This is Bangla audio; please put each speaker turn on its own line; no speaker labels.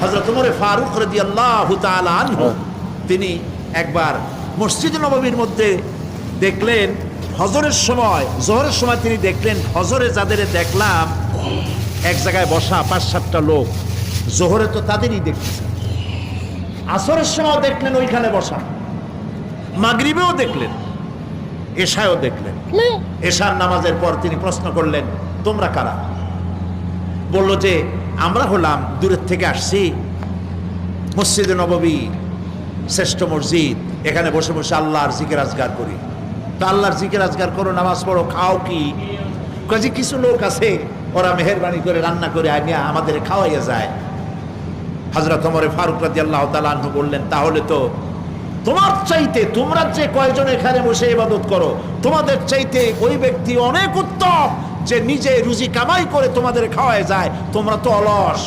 হযরত ওমর ফারুক রাদিয়াল্লাহু তাআলা আনহু তিনি একবার মসজিদ নববীর মধ্যে দেখলেন হজরের সময়, জোহরের সময় তিনি দেখলেন হজরে যাদের দেখলাম এক জায়গায় বসা ৫-৭টা লোক, জোহরে তো তাদেরই দেখতেছেন, আসরের সময় দেখলেন ওইখানে বসা, মাগরিবেও দেখলেন, এশায়ও দেখলেন। এশার নামাজের পর তিনি প্রশ্ন করলেন, তোমরা কারা? বলল যে আমরা হলাম দূরের থেকে আসছি, মসজিদে নববী শ্রেষ্ঠ মসজিদ, এখানে বসে বসে আল্লাহর জিকির আজগার করি। তো আল্লাহর জিকির আজগার করো, নামাজ পড়ো, খাও কি? কাজে কিছু লোক আছে ওরা মেহেরবানি করে রান্না করে আনিয়া আমাদের খাওয়াইয়া যায়। হযরত ওমর ফারুক রাদিয়াল্লাহু তাআলা আনহু বললেন, তাহলে তো তোমার চাইতে, তোমরা যে কয়জন এখানে বসে ইবাদত করো, তোমাদের চাইতে ওই ব্যক্তি অনেক উত্তম যে নিজে রুজি কামাই করে তোমাদের খাওয়ায় যায়। তোমরা তো অলস,